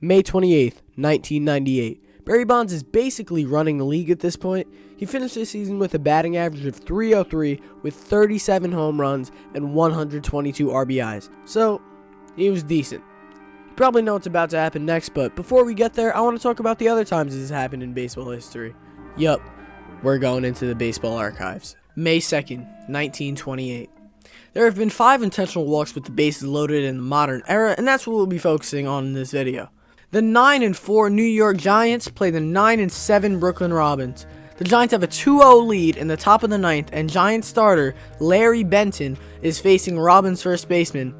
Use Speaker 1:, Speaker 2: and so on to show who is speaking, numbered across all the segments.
Speaker 1: May 28th, 1998. Barry Bonds is basically running the league at this point. He finished the season with a batting average of .303 with 37 home runs and 122 RBIs. So, he was decent. You probably know what's about to happen next, but before we get there, I want to talk about the other times this has happened in baseball history. Yup, we're going into the baseball archives. May 2nd, 1928. There have been 5 intentional walks with the bases loaded in the modern era, and that's what we'll be focusing on in this video. The 9-4 New York Giants play the 9-7 Brooklyn Robins. The Giants have a 2-0 lead in the top of the 9th, and Giants starter Larry Benton is facing Robins first baseman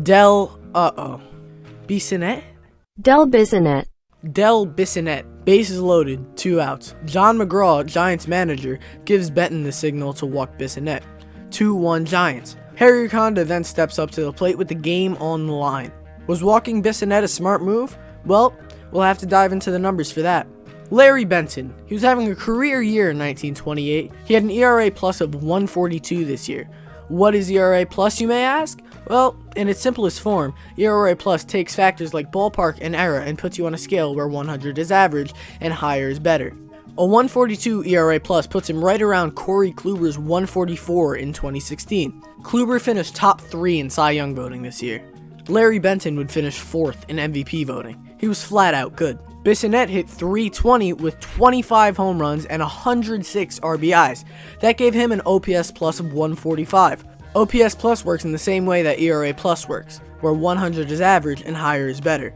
Speaker 1: Del Bissonette?
Speaker 2: Del Bissonette. Bases loaded, 2 outs. John McGraw, Giants manager, gives Benton the signal to walk Bissonette. 2-1 Giants. Harry Conda then steps up to the plate with the game on the line. Was walking Bissonette a smart move? Well, we'll have to dive into the numbers for that. Larry Benton. He was having a career year in 1928. He had an ERA plus of 142 this year. What is ERA plus, you may ask? Well, in its simplest form, ERA plus takes factors like ballpark and era and puts you on a scale where 100 is average and higher is better. A 142 ERA plus puts him right around Corey Kluber's 144 in 2016. Kluber finished top 3 in Cy Young voting this year. Larry Benton would finish 4th in MVP voting. He was flat out good. Bissonette hit .320 with 25 home runs and 106 RBIs. That gave him an OPS plus of 145. OPS plus works in the same way that ERA plus works, where 100 is average and higher is better.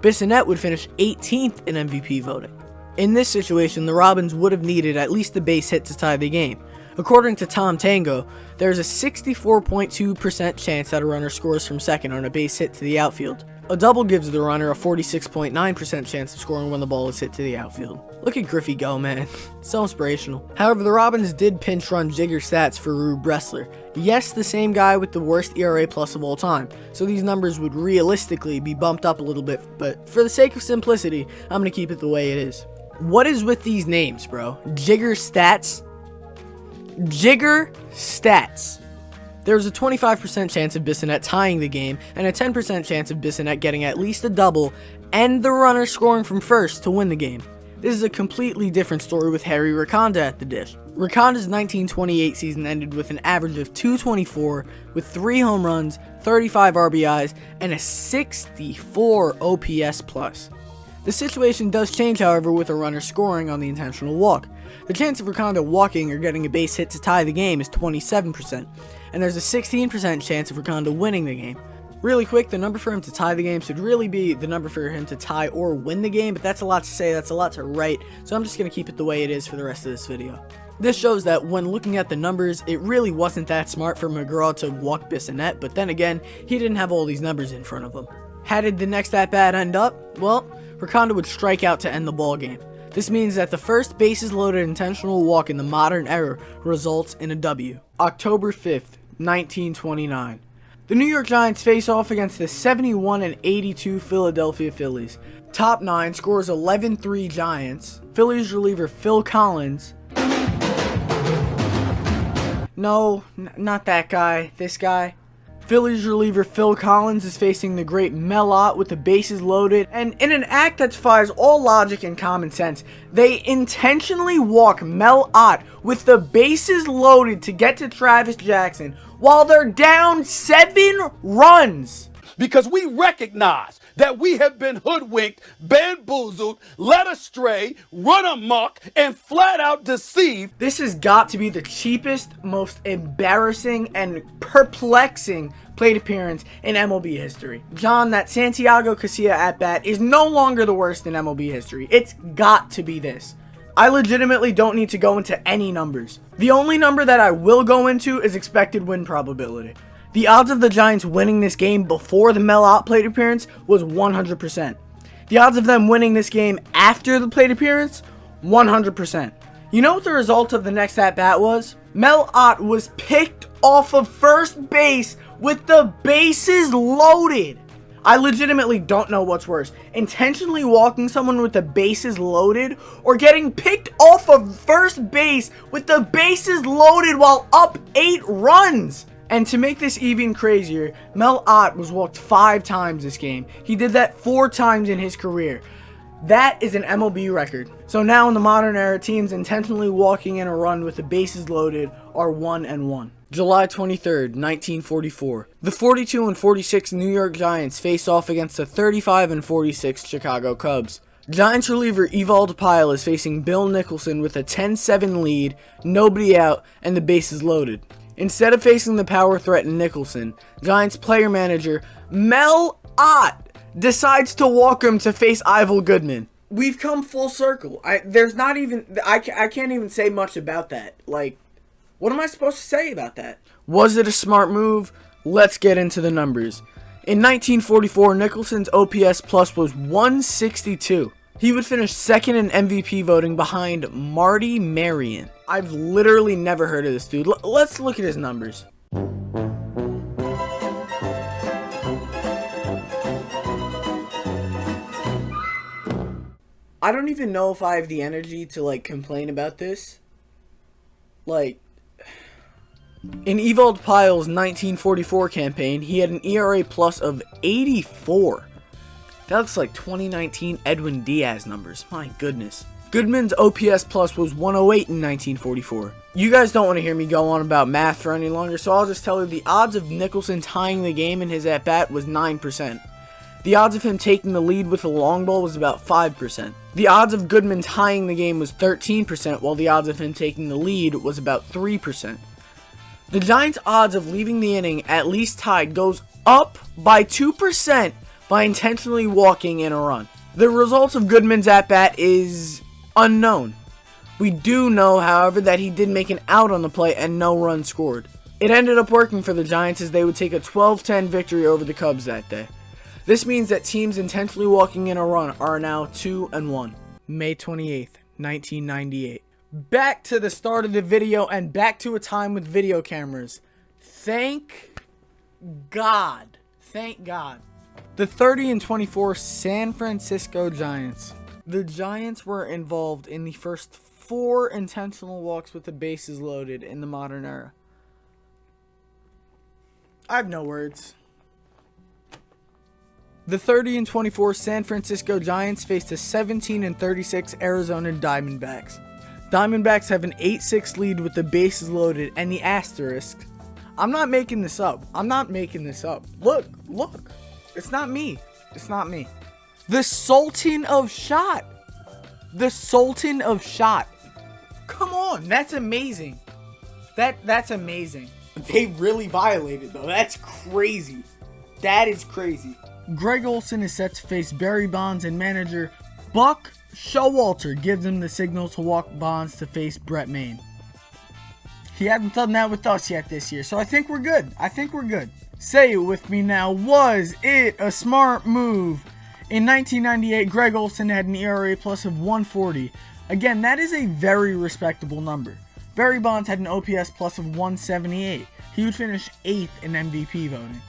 Speaker 2: Bissonette would finish 18th in MVP voting. In this situation, the Robins would have needed at least a base hit to tie the game. According to Tom Tango, there is a 64.2% chance that a runner scores from second on a base hit to the outfield. A double gives the runner a 46.9% chance of scoring when the ball is hit to the outfield. Look at Griffey go, man. So inspirational. However, the Robins did pinch run Jigger stats for Rube Bressler. Yes, the same guy with the worst ERA plus of all time, so these numbers would realistically be bumped up a little bit, but for the sake of simplicity, I'm going to keep it the way it is. What is with these names, bro? Jigger stats? Jigger stats. There's a 25% chance of Bissonette tying the game and a 10% chance of Bissonette getting at least a double and the runner scoring from first to win the game. This is a completely different story with Harry Raconda at the dish. Raconda's 1928 season ended with an average of .224 with 3 home runs, 35 RBIs, and a 64 OPS plus. The situation does change, however, with a runner scoring on the intentional walk. The chance of Raconda walking or getting a base hit to tie the game is 27%, and there's a 16% chance of Raconda winning the game. Really quick, the number for him to tie the game should really be the number for him to tie or win the game, but that's a lot to say, that's a lot to write, so I'm just going to keep it the way it is for the rest of this video. This shows that when looking at the numbers, it really wasn't that smart for McGraw to walk Bissonette, but then again, he didn't have all these numbers in front of him. How did the next at-bat end up? Well, Raconda would strike out to end the ball game. This means that the first bases loaded intentional walk in the modern era results in a W. October 5th, 1929. The New York Giants face off against the 71-82 Philadelphia Phillies. Top 9 scores 11-3 Giants. Phillies reliever Phil Collins. No, not that guy. This guy. Phillies reliever Phil Collins is facing the great Mel Ott with the bases loaded, and in an act that defies all logic and common sense, they intentionally walk Mel Ott with the bases loaded to get to Travis Jackson while they're down 7 runs.
Speaker 3: Because we recognize that we have been hoodwinked, bamboozled, led astray, run amok, and flat out deceived.
Speaker 1: This has got to be the cheapest, most embarrassing, and perplexing plate appearance in MLB history. John, that Santiago Casilla at-bat is no longer the worst in MLB history. It's got to be this. I legitimately don't need to go into any numbers. The only number that I will go into is expected win probability. The odds of the Giants winning this game before the Mel Ott plate appearance was 100%. The odds of them winning this game after the plate appearance, 100%. You know what the result of the next at-bat was? Mel Ott was picked off of first base with the bases loaded. I legitimately don't know what's worse, intentionally walking someone with the bases loaded or getting picked off of first base with the bases loaded while up 8 runs.
Speaker 2: And to make this even crazier, Mel Ott was walked 5 times this game. He did that 4 times in his career. That is an MLB record. So now in the modern era, teams intentionally walking in a run with the bases loaded are 1-1. July 23rd, 1944. The 42-46 New York Giants face off against the 35-46 Chicago Cubs. Giants reliever Ewald Pyle is facing Bill Nicholson with a 10-7 lead, nobody out, and the bases loaded. Instead of facing the power threat in Nicholson, Giants player manager Mel Ott decides to walk him to face Ivel Goodman. We've come full circle. I can't even say much about that. Like, what am I supposed to say about that? Was it a smart move? Let's get into the numbers. In 1944, Nicholson's OPS plus was 162. He would finish second in MVP voting behind Marty Marion. I've literally never heard of this dude. Let's look at his numbers. I don't even know if I have the energy to, like, complain about this. Like, in Ewald Pyle's 1944 campaign, he had an ERA plus of 84. That looks like 2019 Edwin Diaz numbers. My goodness. Goodman's OPS plus was 108 in 1944. You guys don't want to hear me go on about math for any longer, so I'll just tell you the odds of Nicholson tying the game in his at-bat was 9%. The odds of him taking the lead with a long ball was about 5%. The odds of Goodman tying the game was 13%, while the odds of him taking the lead was about 3%. The Giants' odds of leaving the inning at least tied goes up by 2% by intentionally walking in a run. The results of Goodman's at-bat is unknown. We do know, however, that he did make an out on the play and no run scored. It ended up working for the Giants as they would take a 12-10 victory over the Cubs that day. This means that teams intentionally walking in a run are now 2-1. May 28th, 1998. Back to the start of the video and back to a time with video cameras. Thank God. Thank God. The 30-24 San Francisco Giants. The Giants were involved in the first 4 intentional walks with the bases loaded in the modern era. I have no words. The 30-24 San Francisco Giants faced the 17-36 Arizona Diamondbacks. Diamondbacks have an 8-6 lead with the bases loaded and the asterisk. I'm not making this up. Look. It's not me. The Sultan of Shot. Come on, that's amazing. That's amazing. They really violated, though. That's crazy. That is crazy. Greg Olson is set to face Barry Bonds, and manager Buck Showalter gives him the signal to walk Bonds to face Brett Maine. He hasn't done that with us yet this year, so I think we're good. Say it with me now. Was it a smart move? In 1998, Greg Olson had an ERA plus of 140. Again, that is a very respectable number. Barry Bonds had an OPS plus of 178. He would finish 8th in MVP voting.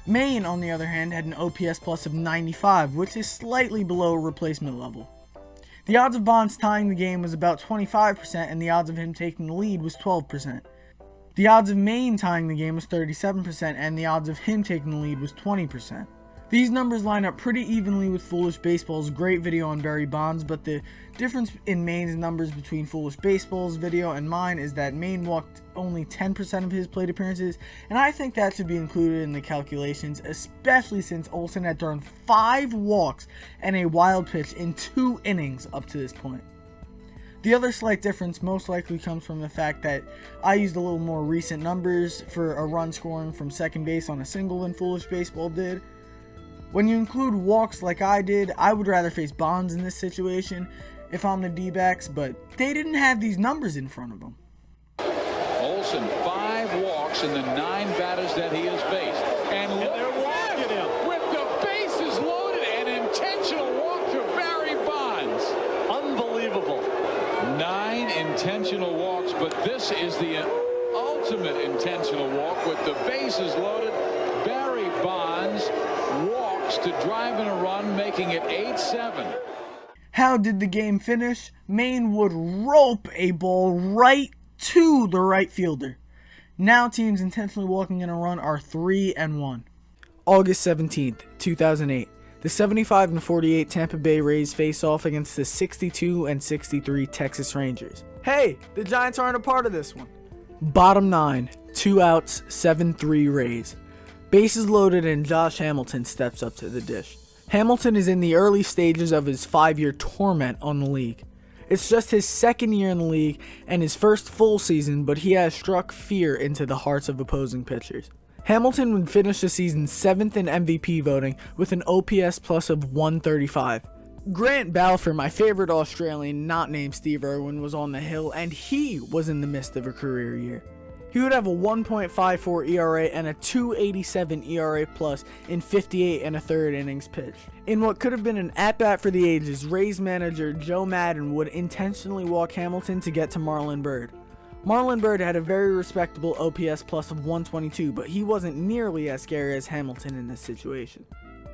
Speaker 2: Maine, on the other hand, had an OPS plus of 95, which is slightly below replacement level. The odds of Bonds tying the game was about 25%, and the odds of him taking the lead was 12%. The odds of Maine tying the game was 37%, and the odds of him taking the lead was 20%. These numbers line up pretty evenly with Foolish Baseball's great video on Barry Bonds, but the difference in Maine's numbers between Foolish Baseball's video and mine is that Maine walked only 10% of his plate appearances, and I think that should be included in the calculations, especially since Olson had thrown 5 walks and a wild pitch in 2 innings up to this point. The other slight difference most likely comes from the fact that I used a little more recent numbers for a run scoring from second base on a single than Foolish Baseball did. When you include walks like I did, I would rather face Bonds in this situation if I'm the D-backs, but they didn't have these numbers in front of them.
Speaker 4: Olson, 5 walks in the 9 batters that he has faced. And they're walking him with the bases loaded, an intentional walk to Barry Bonds. Unbelievable. 9 intentional walks, but this is the ultimate intentional walk with the bases loaded. Barry Bonds walks to drive in a run, making it 8-7.
Speaker 2: How did the game finish? Maine would rope a ball right to the right fielder. Now teams intentionally walking in a run are 3-1. August 17th, 2008. The 75-48 Tampa Bay Rays face off against the 62-63 Texas Rangers. Hey, the Giants aren't a part of this one. Bottom 9, 2 outs, 7-3 Rays. Bases loaded and Josh Hamilton steps up to the dish. Hamilton is in the early stages of his 5-year torment on the league. It's just his second year in the league and his first full season, but he has struck fear into the hearts of opposing pitchers. Hamilton would finish the season 7th in MVP voting with an OPS plus of 135. Grant Balfour, my favorite Australian not named Steve Irwin, was on the hill and he was in the midst of a career year. He would have a 1.54 ERA and a 2.87 ERA plus in 58 and a third innings pitched. In what could have been an at-bat for the ages, Rays manager Joe Maddon would intentionally walk Hamilton to get to Marlon Byrd. Marlon Byrd had a very respectable OPS plus of 122, but he wasn't nearly as scary as Hamilton in this situation.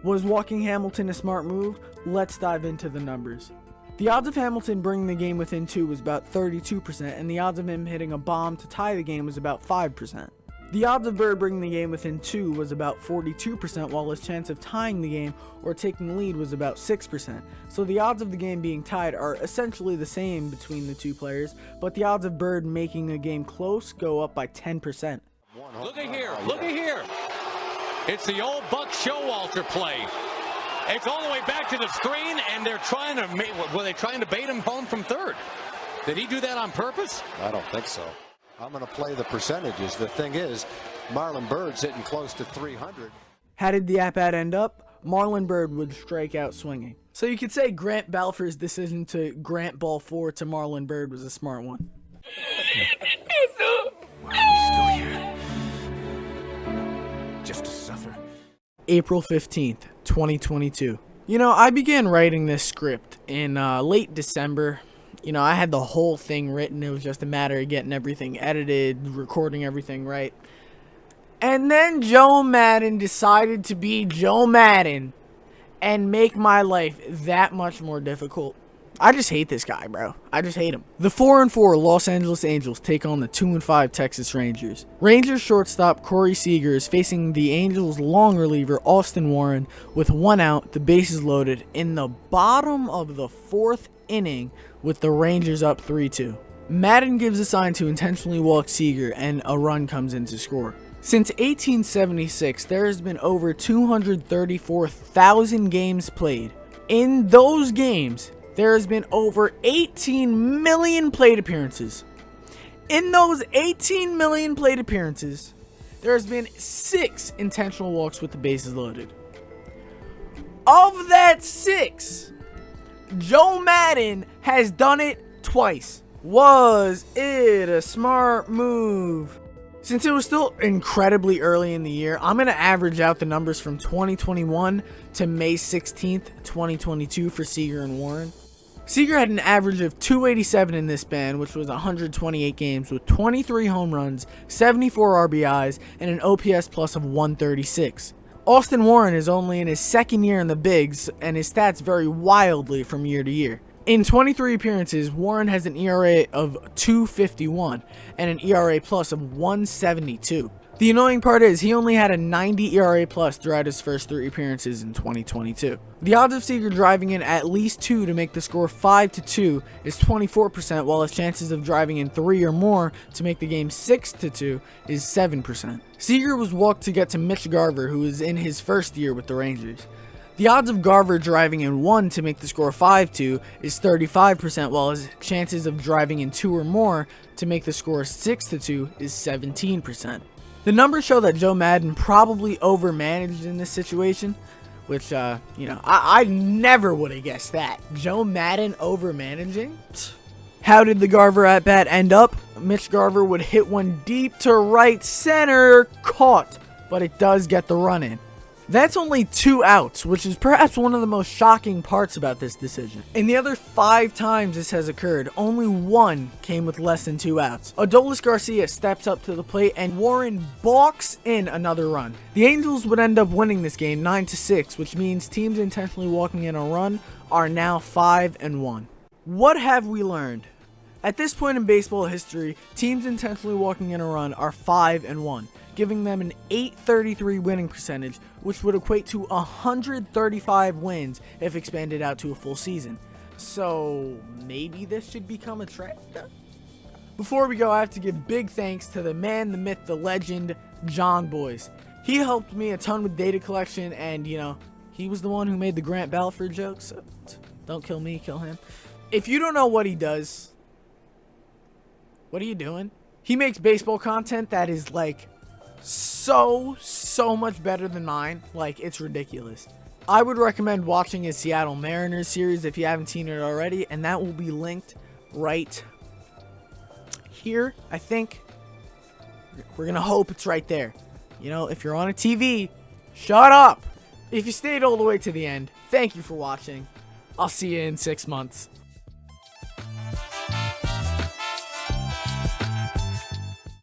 Speaker 2: Was walking Hamilton a smart move? Let's dive into the numbers. The odds of Hamilton bringing the game within 2 was about 32%, and the odds of him hitting a bomb to tie the game was about 5%. The odds of Byrd bringing the game within 2 was about 42%, while his chance of tying the game or taking the lead was about 6%. So the odds of the game being tied are essentially the same between the two players, but the odds of Byrd making the game close go up by 10%.
Speaker 5: Look at here, look at here. It's the old Buck Showalter play. It's all the way back to the screen, and they're trying to were they trying to bait him home from third? Did he do that on purpose?
Speaker 6: I don't think so. I'm going to play the percentages. The thing is, Marlon Byrd's hitting close to 300.
Speaker 2: How did the at-bat end up? Marlon Byrd would strike out swinging. So you could say Grant Balfour's decision to grant ball 4 to Marlon Byrd was a smart one.
Speaker 7: Why are we still here? Just to suffer.
Speaker 2: April 15th, 2022. You know, I began writing this script in late December. You know, I had the whole thing written. It was just a matter of getting everything edited, recording everything right. And then Joe Maddon decided to be Joe Maddon and make my life that much more difficult. I just hate this guy, bro. I just hate him. The 4-4 Los Angeles Angels take on the 2-5 Texas Rangers. Rangers shortstop Corey Seager is facing the Angels long reliever Austin Warren with 1 out, the bases loaded, in the bottom of the 4th inning with the Rangers up 3-2. Maddon gives a sign to intentionally walk Seager and a run comes in to score. Since 1876, there has been over 234,000 games played. In those games, there has been over 18 million plate appearances. In those 18 million plate appearances, there has been 6 intentional walks with the bases loaded. Of that 6, Joe Maddon has done it twice. Was it a smart move? Since it was still incredibly early in the year, I'm going to average out the numbers from 2021 to May 16th, 2022 for Seager and Warren. Seager had an average of 287 in this span, which was 128 games, with 23 home runs, 74 RBIs, and an OPS plus of 136. Austin Warren is only in his second year in the bigs, and his stats vary wildly from year to year. In 23 appearances, Warren has an ERA of 2.51 and an ERA plus of 1.72. The annoying part is he only had a 90 ERA plus throughout his first 3 appearances in 2022. The odds of Seager driving in at least 2 to make the score 5-2 is 24%, while his chances of driving in 3 or more to make the game 6-2 is 7%. Seager was walked to get to Mitch Garver, who is in his first year with the Rangers. The odds of Garver driving in 1 to make the score 5-2 is 35%, while his chances of driving in 2 or more to make the score 6-2 is 17%. The numbers show that Joe Maddon probably overmanaged in this situation, which, I never would have guessed that. Joe Maddon overmanaging? How did the Garver at-bat end up? Mitch Garver would hit one deep to right center, caught, but it does get the run in. That's only 2 outs, which is perhaps one of the most shocking parts about this decision. In the other 5 times this has occurred, only 1 came with less than 2 outs. Adolis Garcia steps up to the plate and Warren balks in another run. The Angels would end up winning this game 9-6, which means teams intentionally walking in a run are now 5-1. What have we learned? At this point in baseball history, teams intentionally walking in a run are 5-1, giving them an .833 winning percentage, which would equate to 135 wins if expanded out to a full season. So maybe this should become a trend? Before we go, I have to give big thanks to the man, the myth, the legend, John Boyce. He helped me a ton with data collection, and he was the one who made the Grant Balfour joke, so don't kill me, kill him. If you don't know what he does, what are you doing? He makes baseball content that is like so much better than mine. Like, it's ridiculous. I would recommend watching his Seattle Mariners series if you haven't seen it already, and that will be linked right here. I think we're gonna hope it's right there. If you're on a TV, shut up. If you stayed all the way to the end, thank you for watching. I'll see you in 6 months.